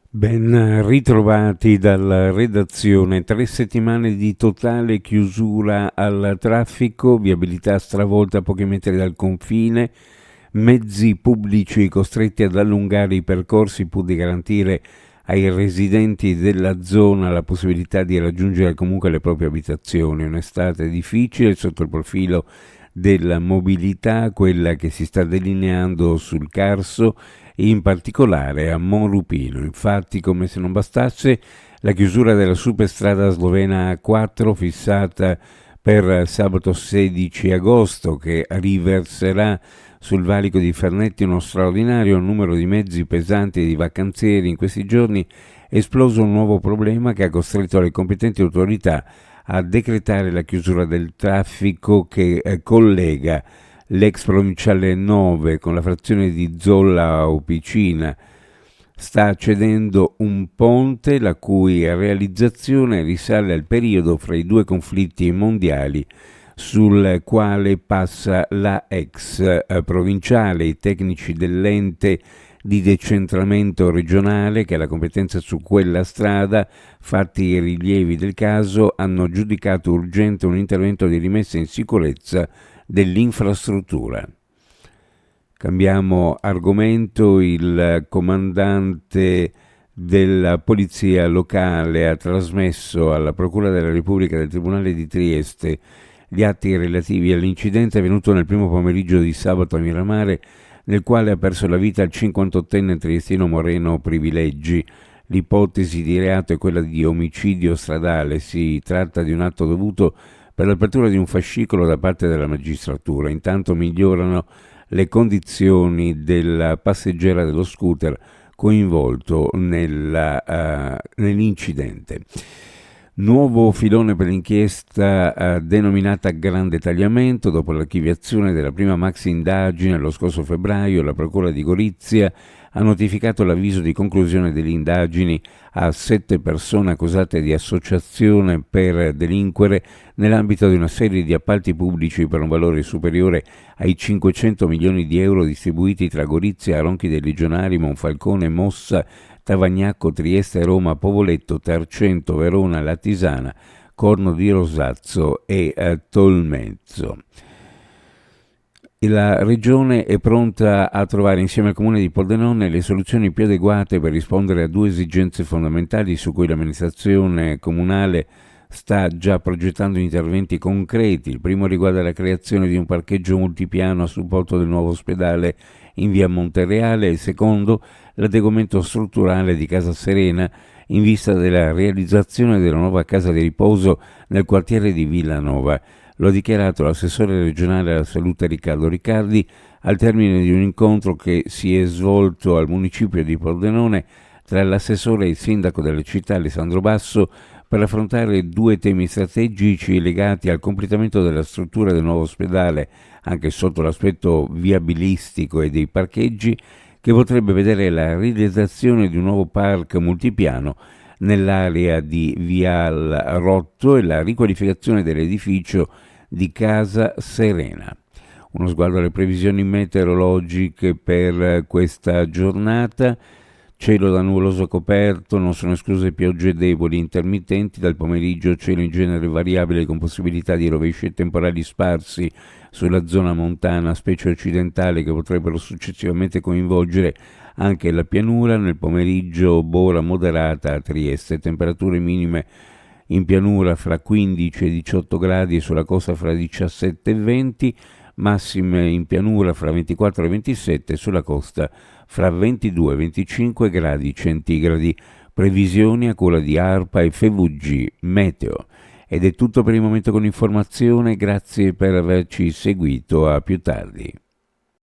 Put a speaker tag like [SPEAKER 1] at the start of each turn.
[SPEAKER 1] Ben ritrovati dalla redazione. 3 settimane di totale chiusura al traffico, viabilità stravolta a pochi metri dal confine, mezzi pubblici costretti ad allungare i percorsi pur di garantire ai residenti della zona la possibilità di raggiungere comunque le proprie abitazioni. Un'estate difficile sotto il profilo della mobilità, quella che si sta delineando sul Carso, in particolare a Monrupino. Infatti, come se non bastasse, la chiusura della superstrada slovena A4 fissata per sabato 16 agosto, che riverserà sul valico di Fernetti uno straordinario numero di mezzi pesanti e di vacanzieri in questi giorni, è esploso un nuovo problema che ha costretto le competenti autorità a decretare la chiusura del traffico che collega l'ex provinciale 9 con la frazione di Zolla Opicina. Sta cedendo un ponte la cui realizzazione risale al periodo fra i due conflitti mondiali sul quale passa la ex provinciale. I tecnici dell'ente di decentramento regionale che ha la competenza su quella strada, fatti i rilievi del caso, hanno giudicato urgente un intervento di rimessa in sicurezza dell'infrastruttura. Cambiamo argomento. Il comandante della polizia locale ha trasmesso alla Procura della Repubblica del Tribunale di Trieste gli atti relativi all'incidente avvenuto nel primo pomeriggio di sabato a Miramare, nel quale ha perso la vita il 58enne triestino Moreno Privilegi. L'ipotesi di reato è quella di omicidio stradale. Si tratta di un atto dovuto per l'apertura di un fascicolo da parte della magistratura. Intanto migliorano le condizioni della passeggera dello scooter coinvolto nell'incidente. Nuovo filone per l'inchiesta denominata Grande Tagliamento. Dopo l'archiviazione della prima maxi indagine lo scorso febbraio, la Procura di Gorizia ha notificato l'avviso di conclusione delle indagini a 7 persone accusate di associazione per delinquere nell'ambito di una serie di appalti pubblici per un valore superiore ai 500 milioni di euro distribuiti tra Gorizia, Ronchi dei Legionari, Monfalcone, Mossa, Tavagnacco, Trieste, Roma, Povoletto, Tarcento, Verona, Latisana, Corno di Rosazzo e Tolmezzo. La Regione è pronta a trovare insieme al Comune di Pordenone le soluzioni più adeguate per rispondere a 2 esigenze fondamentali su cui l'amministrazione comunale sta già progettando interventi concreti. Il primo riguarda la creazione di un parcheggio multipiano a supporto del nuovo ospedale in via Montereale, e il secondo l'adeguamento strutturale di Casa Serena in vista della realizzazione della nuova casa di riposo nel quartiere di Villanova. Lo ha dichiarato l'assessore regionale alla salute Riccardo Riccardi al termine di un incontro che si è svolto al municipio di Pordenone tra l'assessore e il sindaco della città Alessandro Basso per affrontare 2 temi strategici legati al completamento della struttura del nuovo ospedale, anche sotto l'aspetto viabilistico e dei parcheggi, che potrebbe vedere la realizzazione di un nuovo park multipiano nell'area di Vial Rotto e la riqualificazione dell'edificio di Casa Serena. Uno sguardo alle previsioni meteorologiche per questa giornata. Cielo da nuvoloso coperto, non sono escluse piogge deboli intermittenti. Dal pomeriggio cielo in genere variabile con possibilità di rovesci e temporali sparsi sulla zona montana, specie occidentale, che potrebbero successivamente coinvolgere anche la pianura. Nel pomeriggio bora moderata a Trieste, temperature minime in pianura fra 15 e 18 gradi e sulla costa fra 17 e 20, massime in pianura fra 24 e 27 e sulla costa fra 22 e 25 gradi centigradi. Previsioni a cura di ARPA e FVG Meteo. Ed è tutto per il momento con l'informazione, grazie per averci seguito, a più tardi.